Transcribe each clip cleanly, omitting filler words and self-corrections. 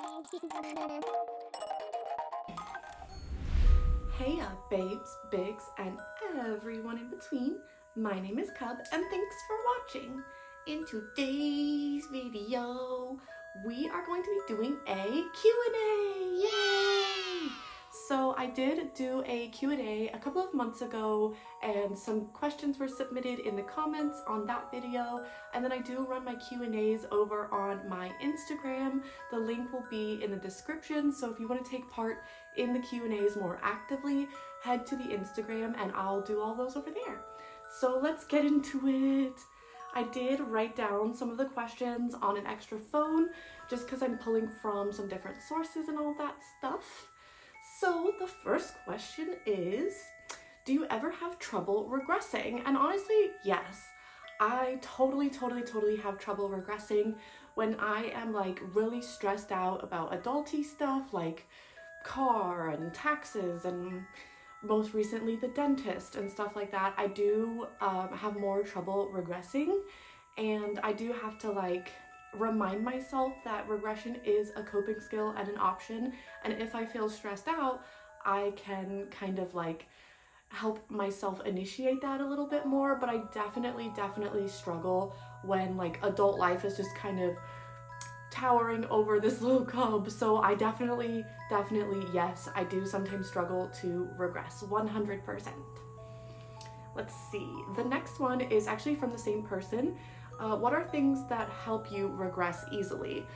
Hey up, babes, bigs, and everyone in between. My name is Cub, and thanks for watching. In today's video, we are going to be doing a Q&A. Yay! So I did do a Q&A a couple of months ago, and some questions were submitted in the comments on that video, and then I do run my Q&As over on my Instagram. The link will be in the description, so if you want to take part in the Q&As more actively, head to the Instagram and I'll do all those over there. So let's get into it. I did write down some of the questions on an extra phone just because I'm pulling from some different sources and all that stuff. So the first question is, do you ever have trouble regressing? And honestly, yes. I totally have trouble regressing when I am like really stressed out about adulty stuff like car and taxes and most recently the dentist and stuff like that. I do have more trouble regressing, and I do have to like remind myself that regression is a coping skill and an option, and if I feel stressed out, I can kind of like help myself initiate that a little bit more. But I definitely struggle when like adult life is just kind of towering over this little cub. So I definitely, yes, I do sometimes struggle to regress 100%. Let's see, the next one is actually from the same person. What are things that help you regress easily?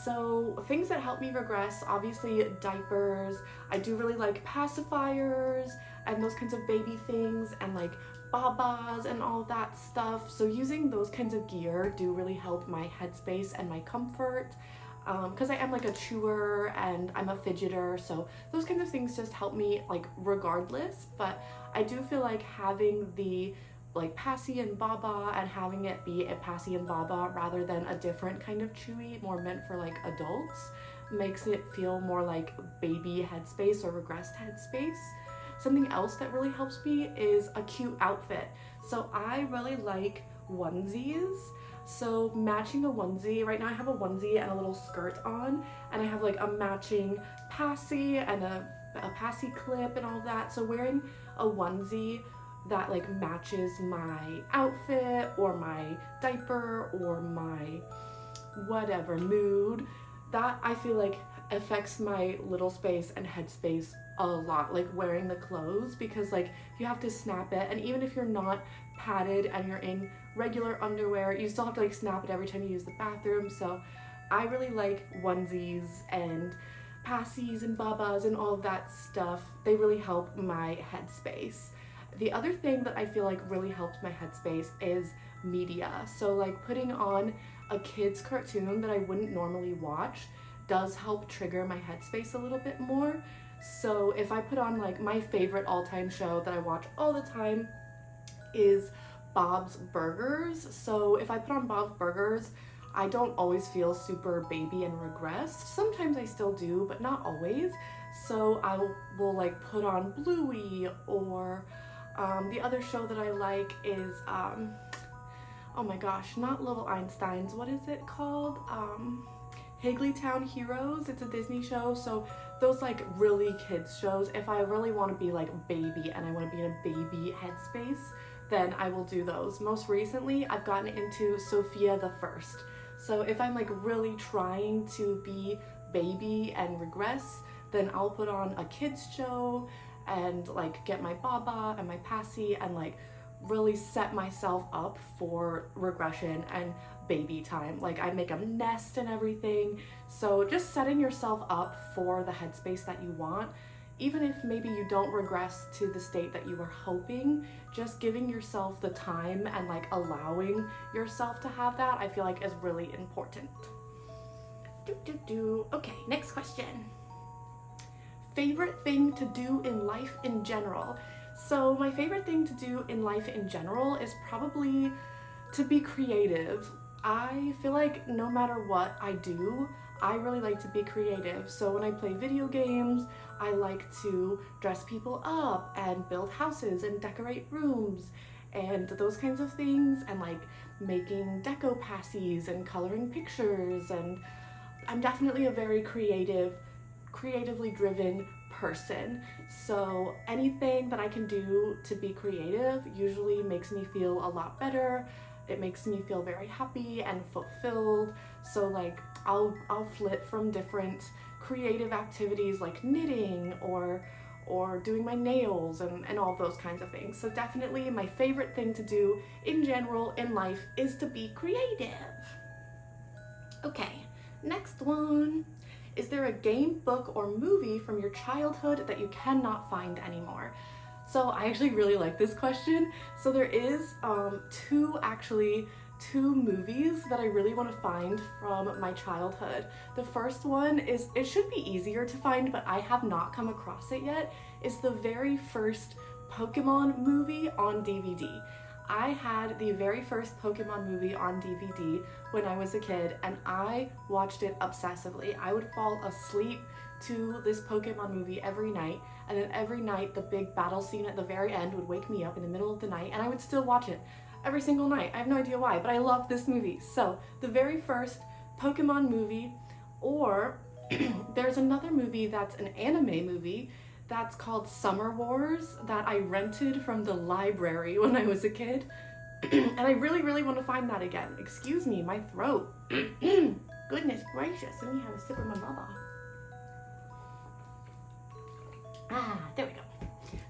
So things that help me regress, obviously diapers. I do really like pacifiers and those kinds of baby things, and like babas and all that stuff. So using those kinds of gear do really help my headspace and my comfort, because I am like a chewer and I'm a fidgeter, so those kinds of things just help me like regardless. But I do feel like having the like passy and baba and having it be a passy and baba rather than a different kind of chewy more meant for like adults makes it feel more like baby headspace or regressed headspace. Something else that really helps me is a cute outfit. So I really like onesies. So matching a onesie, right now I have a onesie and a little skirt on, and I have like a matching passy and a passy clip and all that. So wearing a onesie that like matches my outfit or my diaper or my whatever mood, that I feel like affects my little space and headspace a lot, like wearing the clothes, because like you have to snap it, and even if you're not padded and you're in regular underwear, you still have to like snap it every time you use the bathroom. So I really like onesies and passies and babas and all of that stuff. They really help my headspace. The other thing that I feel like really helps my headspace is media. So like putting on a kid's cartoon that I wouldn't normally watch does help trigger my headspace a little bit more. So if I put on like my favorite all-time show that I watch all the time is Bob's Burgers. So if I put on Bob's Burgers, I don't always feel super baby and regressed. Sometimes I still do, but not always. So I will like put on Bluey, or the other show that I like is oh my gosh, not Little Einsteins, what is it called? Higglytown Heroes. It's a Disney show. So those like really kids shows, if I really want to be like baby and I want to be in a baby headspace, then I will do those. Most recently I've gotten into Sophia the First. So if I'm like really trying to be baby and regress, then I'll put on a kids show and like get my baba and my passy and like really set myself up for regression and baby time. Like I make a nest and everything. So just setting yourself up for the headspace that you want, even if maybe you don't regress to the state that you were hoping, just giving yourself the time and like allowing yourself to have that, I feel like is really important. Okay, next question. Favorite thing to do in life in general? So my favorite thing to do in life in general is probably to be creative. I feel like no matter what I do, I really like to be creative. So when I play video games, I like to dress people up and build houses and decorate rooms and those kinds of things, and like making deco passies and coloring pictures and I'm definitely a very creatively driven person. So anything that I can do to be creative usually makes me feel a lot better. It makes me feel very happy and fulfilled. So like I'll flip from different creative activities like knitting or doing my nails and all those kinds of things. So definitely my favorite thing to do in general in life is to be creative. Okay, next one. Is there a game, book, or movie from your childhood that you cannot find anymore? So I actually really like this question. So there is two movies that I really want to find from my childhood. The first one is, it should be easier to find, but I have not come across it yet, is the very first Pokemon movie on DVD. I had the very first Pokemon movie on DVD when I was a kid, and I watched it obsessively. I would fall asleep to this Pokemon movie every night, and then every night the big battle scene at the very end would wake me up in the middle of the night, and I would still watch it every single night. I have no idea why, but I love this movie. So the very first Pokemon movie, or there's another movie that's an anime movie that's called Summer Wars that I rented from the library when I was a kid. And I really, really want to find that again. Excuse me, my throat. Goodness gracious, let me have a sip of my mother. There we go.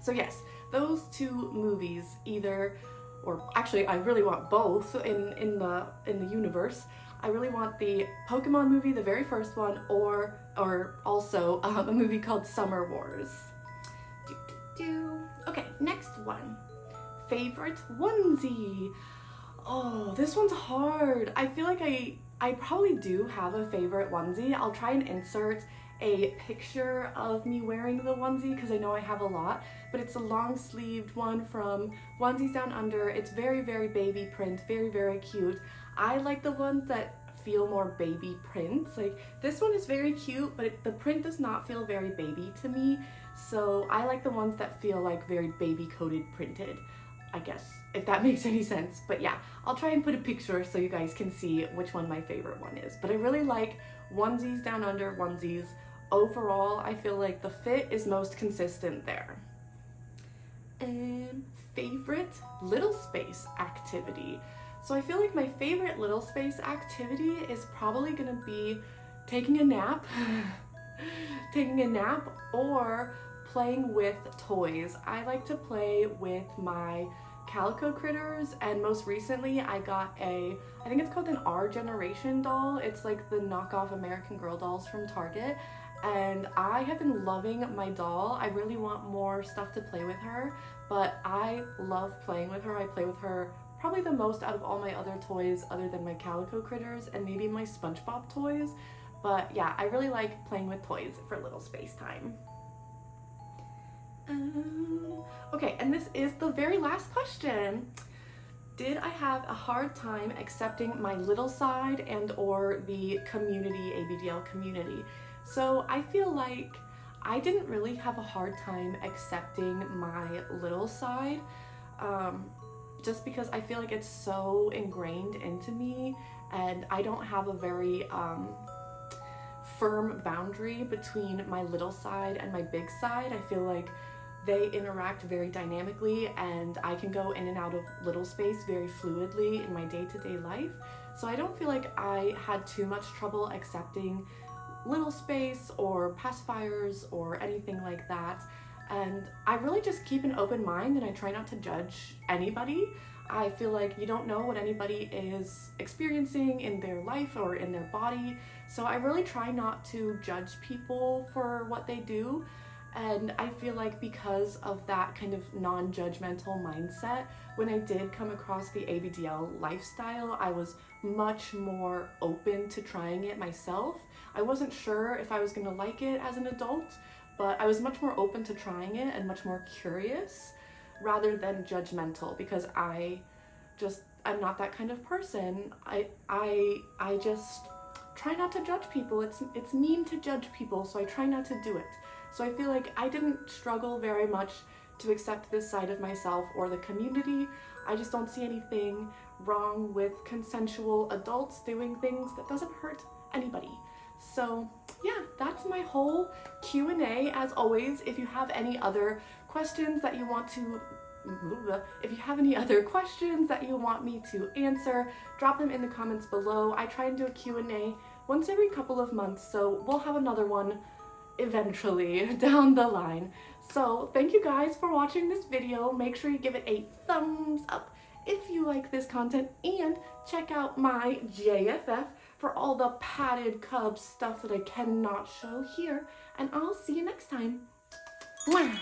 So yes, those two movies either, or actually I really want both in the universe. I really want the Pokemon movie, the very first one, or also a movie called Summer Wars. Okay, next one. Favorite onesie. Oh, this one's hard. I feel like I probably do have a favorite onesie. I'll try and insert a picture of me wearing the onesie because I know I have a lot, but it's a long sleeved one from Onesies Down Under. It's very, very baby print, very, very cute. I like the ones that feel more baby prints. Like this one is very cute, but the print does not feel very baby to me. So I like the ones that feel like very baby coated printed, I guess, if that makes any sense. But yeah, I'll try and put a picture so you guys can see which one my favorite one is. But I really like Onesies Down Under onesies. Overall, I feel like the fit is most consistent there. And favorite little space activity. So I feel like my favorite little space activity is probably gonna be taking a nap, or playing with toys. I like to play with my calico critters, and most recently I got I think it's called an R Generation doll. It's like the knockoff American Girl dolls from Target, and I have been loving my doll. I really want more stuff to play with her, but I love playing with her. I play with her probably the most out of all my other toys other than my calico critters and maybe my SpongeBob toys. But yeah, I really like playing with toys for little space time. Okay, and this is the very last question. Did I have a hard time accepting my little side and or the community, ABDL community? So I feel like I didn't really have a hard time accepting my little side, just because I feel like it's so ingrained into me, and I don't have a very firm boundary between my little side and my big side. I feel like they interact very dynamically, and I can go in and out of little space very fluidly in my day-to-day life. So I don't feel like I had too much trouble accepting little space or pacifiers or anything like that. And I really just keep an open mind, and I try not to judge anybody. I feel like you don't know what anybody is experiencing in their life or in their body. So I really try not to judge people for what they do. And I feel like because of that kind of non-judgmental mindset, when I did come across the ABDL lifestyle, I was much more open to trying it myself. I wasn't sure if I was going to like it as an adult, but I was much more open to trying it and much more curious rather than judgmental, because I'm not that kind of person. I just try not to judge people. It's mean to judge people, so I try not to do it. So I feel like I didn't struggle very much to accept this side of myself or the community. I just don't see anything wrong with consensual adults doing things that doesn't hurt anybody. So yeah, that's my whole Q&A. As always, if you have any other questions that you want to me to answer, drop them in the comments below. I try and do a Q&A once every couple of months, so we'll have another one eventually down the line. So thank you guys for watching this video. Make sure you give it a thumbs up if you like this content, and check out my JFF for all the padded cub stuff that I cannot show here. And I'll see you next time. Mwah!